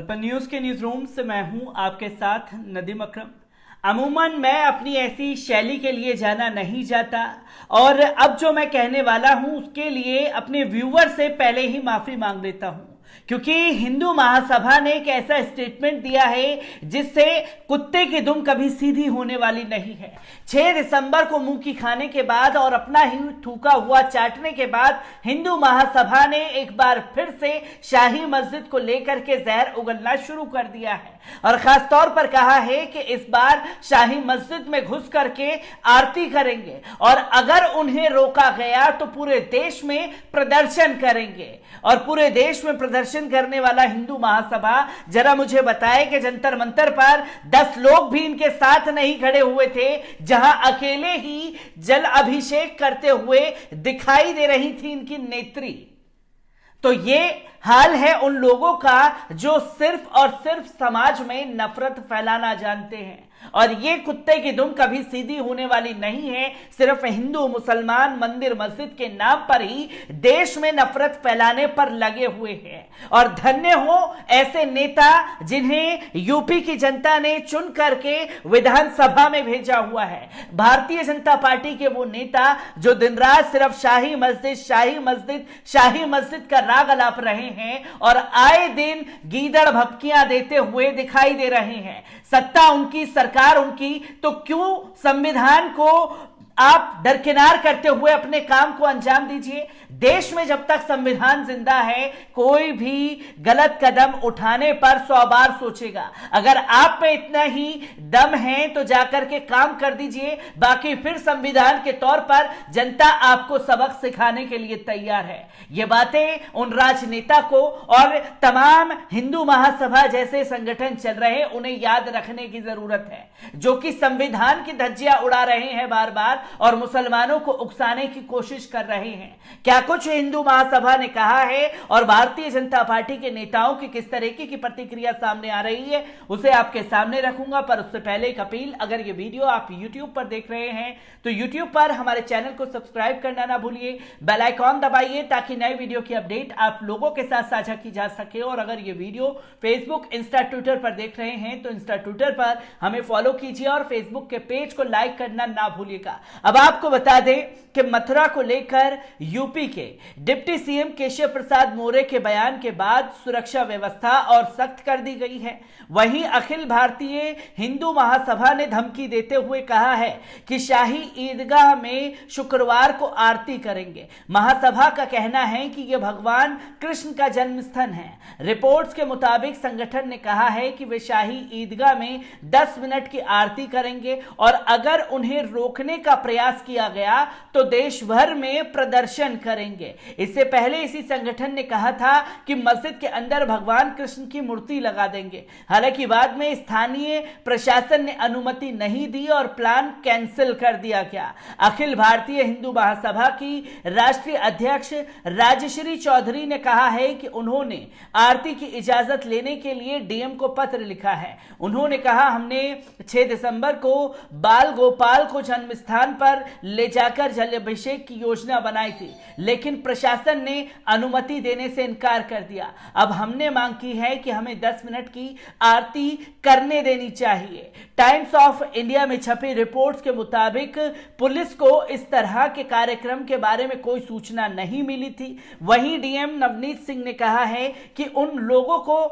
पलपल news के news room से मैं हूं आपके साथ नदीम अकरम। अमूमन मैं अपनी ऐसी शैली के लिए जाना नहीं जाता और अब जो मैं कहने वाला हूं उसके लिए अपने व्यूअर से पहले ही माफी मांग लेता हूं, क्योंकि हिंदू महासभा ने एक ऐसा स्टेटमेंट दिया है जिससे कुत्ते की दुम कभी सीधी होने वाली नहीं है। 6 दिसंबर को मुंह की खाने के बाद और अपना ही थूका हुआ चाटने के बाद हिंदू महासभा ने एक बार फिर से शाही मस्जिद को लेकर के जहर उगलना शुरू कर दिया है और खास तौर पर कहा है कि इस बार शाही मस्जिद में घुस करके आरती करेंगे और अगर उन्हें रोका गया तो पूरे देश में प्रदर्शन करेंगे। और पूरे देश में प्रदर्शन करने वाला हिंदू महासभा जरा मुझे बताए कि जंतर मंतर पर 10 लोग भी इनके साथ नहीं खड़े हुए थे, जहां अकेले ही जल अभिषेक करते हुए दिखाई दे रही थी इनकी नेत्री। तो ये हाल है उन लोगों का जो सिर्फ और सिर्फ समाज में नफरत फैलाना जानते हैं, और ये कुत्ते की दुम कभी सीधी होने वाली नहीं है। सिर्फ हिंदू मुसलमान मंदिर मस्जिद के नाम पर ही देश में नफरत फैलाने पर लगे हुए हैं। और धन्य हो ऐसे नेता जिन्हें यूपी की जनता ने चुन करके विधानसभा में भेजा हुआ है। भारतीय जनता पार्टी के वो नेता जो दिन रात सिर्फ शाही मस्जिद शाही मस्जिद शाही मस्जिद का राग अलाप रहे हैं और आए दिन गीदड़ भपकियां देते हुए दिखाई दे रहे हैं। सत्ता उनकी, सरकार उनकी, तो क्यों संविधान को आप दरकिनार करते हुए अपने काम को अंजाम दीजिए। देश में जब तक संविधान जिंदा है कोई भी गलत कदम उठाने पर 100 बार सोचेगा। अगर आप में इतना ही दम है तो जाकर के काम कर दीजिए, बाकी फिर संविधान के तौर पर जनता आपको सबक सिखाने के लिए तैयार है। ये बातें उन राजनेता को और तमाम हिंदू महासभा जैसे संगठन चल रहे उन्हें याद रखने की जरूरत है, जो कि संविधान की धज्जियां उड़ा रहे हैं बार बार और मुसलमानों को उकसाने की कोशिश कर रहे हैं। क्या कुछ हिंदू महासभा ने कहा है और भारतीय जनता पार्टी के नेताओं की किस तरीके की प्रतिक्रिया सामने आ रही है उसे आपके सामने रखूंगा। पर उससे पहले एक अपील, अगर ये वीडियो आप YouTube पर देख रहे हैं तो YouTube पर हमारे चैनल को सब्सक्राइब करना ना भूलिए, बेल आइकॉन दबाइए ताकि नए वीडियो की अपडेट आप लोगों के साथ साझा की जा सके। और अगर ये वीडियो फेसबुक, इंस्टा, ट्विटर पर देख रहे हैं तो इंस्टा, ट्विटर पर हमें फॉलो कीजिए और फेसबुक के पेज को लाइक करना ना भूलिएगा। अब आपको बता दें कि मथुरा को लेकर यूपी के डिप्टी सीएम केशव प्रसाद मौर्य के बयान के बाद सुरक्षा व्यवस्था और सख्त कर दी गई है। वहीं अखिल भारतीय हिंदू महासभा ने धमकी देते हुए कहा है कि शाही ईदगाह में शुक्रवार को आरती करेंगे। महासभा का कहना है कि यह भगवान कृष्ण का जन्म स्थान है। रिपोर्ट्स के मुताबिक संगठन ने कहा है कि वे शाही ईदगाह में 10 मिनट की आरती करेंगे और अगर उन्हें रोकने का प्रयास किया गया तो देश भर में प्रदर्शन करेंगे। इससे पहले इसी संगठन ने कहा था कि मस्जिद के अंदर भगवान कृष्ण की मूर्ति लगा देंगे। हालांकि बाद में स्थानीय प्रशासन ने अनुमति नहीं दी और प्लान कैंसिल कर दिया गया। अखिल भारतीय हिंदू महासभा की राष्ट्रीय अध्यक्ष राजश्री चौधरी ने कहा है कि उन्होंने आरती की इजाजत लेने के लिए डीएम को पत्र लिखा है। उन्होंने कहा, हमने 6 दिसंबर को बाल गोपाल को जन्म स्थान पर ले जाकर जल अभिषेक की योजना बनाई थी, लेकिन प्रशासन ने अनुमति देने से इनकार कर दिया। अब हमने मांग की है कि हमें 10 मिनट की आरती करने देनी चाहिए। टाइम्स ऑफ इंडिया में छपी रिपोर्ट्स के मुताबिक पुलिस को इस तरह के कार्यक्रम के बारे में कोई सूचना नहीं मिली थी। वहीं डीएम नवनीत सिंह ने कहा है कि उन लोगों को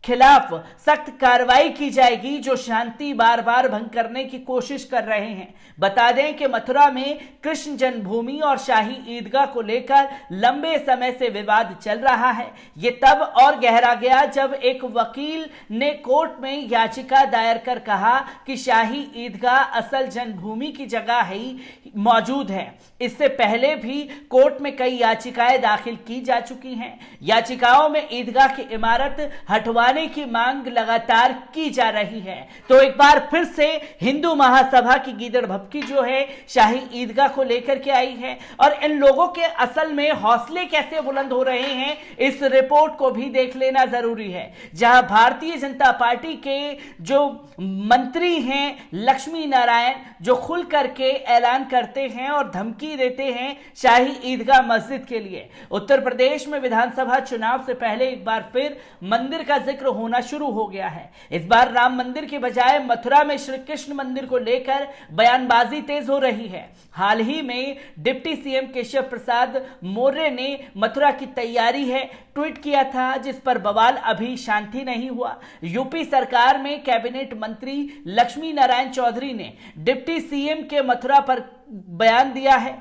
खिलाफ सख्त कार्रवाई की जाएगी जो शांति बार बार भंग करने की कोशिश कर रहे हैं। बता दें कि मथुरा में कृष्ण जन्मभूमि और शाही ईदगाह को लेकर लंबे समय से विवाद चल रहा है। ये तब और गहरा गया जब एक वकील ने कोर्ट में याचिका दायर कर कहा कि शाही ईदगाह असल जन्मभूमि की जगह ही मौजूद है। इससे पहले भी कोर्ट में कई याचिकाएं दाखिल की जा चुकी हैं। याचिकाओं में ईदगाह की इमारत हटवाने की मांग लगातार की जा रही है। तो एक बार फिर से हिंदू महासभा की गीदड़ भपकी जो है शाही ईदगाह को लेकर के आई है और इन लोगों के असल में हौसले कैसे बुलंद हो रहे हैं इस रिपोर्ट को भी देख लेना जरूरी है। जहां भारतीय जनता पार्टी के जो मंत्री हैं लक्ष्मी नारायण जो खुल करके ऐलान करते हैं और धमकी देते हैं शाही ईदगाह मस्जिद के लिए। उत्तर प्रदेश में विधानसभा चुनाव से पहले एक बार फिर मंदिर का जिक्र षड्यंत्र होना शुरू हो गया है। इस बार राम मंदिर के बजाय मथुरा में श्री कृष्ण मंदिर को लेकर बयानबाजी तेज हो रही है। हाल ही में डिप्टी सीएम केशव प्रसाद मौर्य ने मथुरा की तैयारी है ट्वीट किया था, जिस पर बवाल अभी शांति नहीं हुआ। यूपी सरकार में कैबिनेट मंत्री लक्ष्मी नारायण चौधरी ने डिप्टी सीएम के मथुरा पर बयान दिया है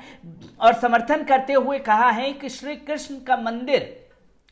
और समर्थन करते हुए कहा है कि श्री कृष्ण का मंदिर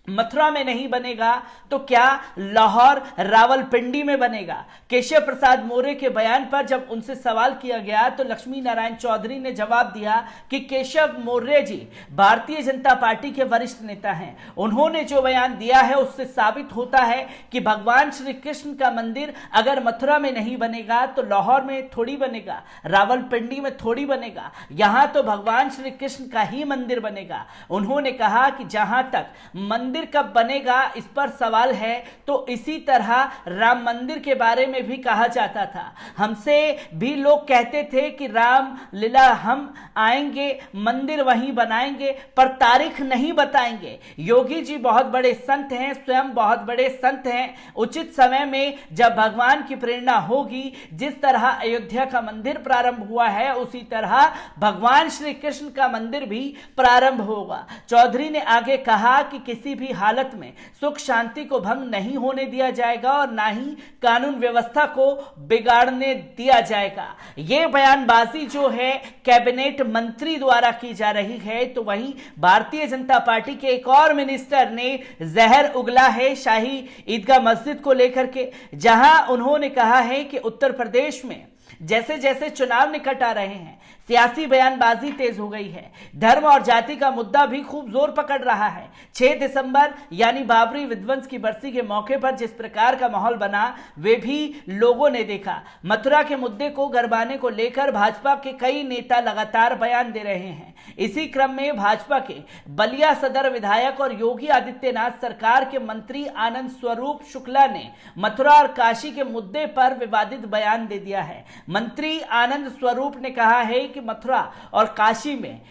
मथुरा में नहीं बनेगा तो क्या लाहौर रावलपिंडी में बनेगा। केशव प्रसाद मौर्य के बयान पर जब उनसे सवाल किया गया तो लक्ष्मी नारायण चौधरी ने जवाब दिया कि केशव मौर्य जी भारतीय जनता पार्टी के वरिष्ठ नेता हैं। उन्होंने जो बयान दिया है उससे साबित होता है कि भगवान श्री कृष्ण का मंदिर अगर मथुरा में नहीं बनेगा तो लाहौर में थोड़ी बनेगा, रावलपिंडी में थोड़ी बनेगा, यहां तो भगवान श्री कृष्ण का ही मंदिर बनेगा। उन्होंने कहा कि जहां तक मंदिर कब बनेगा इस पर सवाल है तो इसी तरह राम मंदिर के बारे में भी कहा जाता था। हमसे भी लोग कहते थे कि राम लीला हम आएंगे, मंदिर वहीं बनाएंगे, पर तारीख नहीं बताएंगे। योगी जी बहुत बड़े संत हैं, स्वयं बहुत बड़े संत हैं। उचित समय में जब भगवान की प्रेरणा होगी, जिस तरह अयोध्या का मंदिर प्रारंभ हुआ है उसी तरह भगवान श्री कृष्ण का मंदिर भी प्रारंभ होगा। चौधरी ने आगे कहा कि किसी भी हालत में सुख शांति को भंग नहीं होने दिया जाएगा और ना ही कानून व्यवस्था को बिगाड़ने दिया जाएगा। यह बयानबाजी जो है कैबिनेट मंत्री द्वारा की जा रही है, तो वहीं भारतीय जनता पार्टी के एक और मिनिस्टर ने जहर उगला है शाही ईदगाह मस्जिद को लेकर के, जहां उन्होंने कहा है कि उत्तर प्रदेश में जैसे जैसे चुनाव निकट आ रहे हैं सियासी बयानबाजी तेज हो गई है। धर्म और जाति का मुद्दा भी खूब जोर पकड़ रहा है। 6 दिसंबर यानी बाबरी विध्वंस की बरसी के मौके पर जिस प्रकार का माहौल बना वे भी लोगों ने देखा। मथुरा के मुद्दे को गरबाने को लेकर भाजपा के कई नेता लगातार बयान दे रहे हैं। इसी क्रम में भाजपा के बलिया सदर विधायक और योगी आदित्यनाथ सरकार के मंत्री आनंद स्वरूप शुक्ला ने मथुरा और काशी के मुद्दे पर विवादित बयान दे दिया है। मंत्री आनंद स्वरूप ने कहा है कि मथुरा और काशी में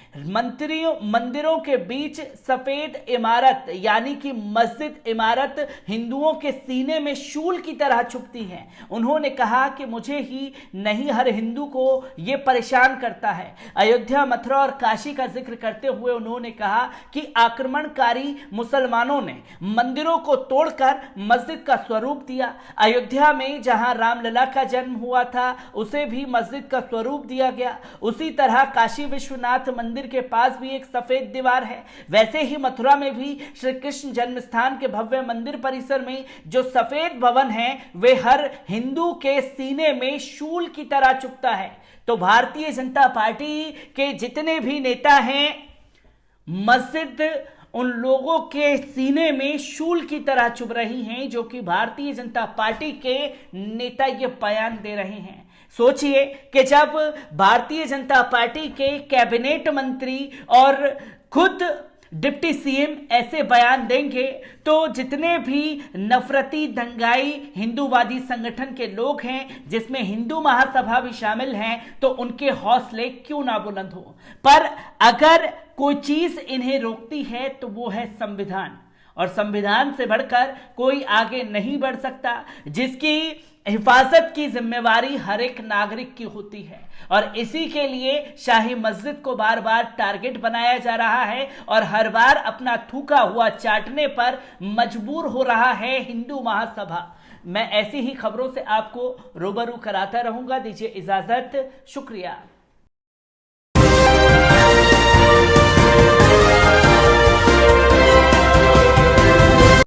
मंदिरों के बीच सफेद इमारत यानी कि मस्जिद इमारत हिंदुओं के सीने में शूल की तरह चुभती है। उन्होंने कहा कि मुझे ही नहीं हर हिंदू को यह परेशान करता है। अयोध्या, मथुरा और काशी का जिक्र करते हुए उन्होंने कहा कि आक्रमणकारी मुसलमानों ने मंदिरों को तोड़कर मस्जिद का स्वरूप दिया। अयोध्या में जहां रामलला का जन्म हुआ था उसे भी मस्जिद का स्वरूप दिया गया। उसी तरह काशी विश्वनाथ मंदिर के पास भी एक सफेद दीवार है। वैसे ही मथुरा में भी श्री कृष्ण जन्म स्थान के भव्य मंदिर परिसर में जो सफेद भवन है वे हर हिंदू के सीने में शूल की तरह चुभता है। तो भारतीय जनता पार्टी के जितने भी नेता हैं, मस्जिद उन लोगों के सीने में शूल की तरह चुभ रही हैं, जो कि भारतीय जनता पार्टी के नेता ये बयान दे रहे हैं। सोचिए कि जब भारतीय जनता पार्टी के कैबिनेट मंत्री और खुद डिप्टी सीएम ऐसे बयान देंगे तो जितने भी नफरती दंगाई हिंदूवादी संगठन के लोग हैं, जिसमें हिंदू महासभा भी शामिल हैं, तो उनके हौसले क्यों ना बुलंद हो। पर अगर कोई चीज इन्हें रोकती है तो वो है संविधान, और संविधान से बढ़कर कोई आगे नहीं बढ़ सकता, जिसकी हिफाजत की जिम्मेवारी हर एक नागरिक की होती है। और इसी के लिए शाही मस्जिद को बार बार टारगेट बनाया जा रहा है और हर बार अपना थूका हुआ चाटने पर मजबूर हो रहा है हिंदू महासभा। मैं ऐसी ही खबरों से आपको रूबरू कराता रहूंगा। दीजिए इजाजत, शुक्रिया।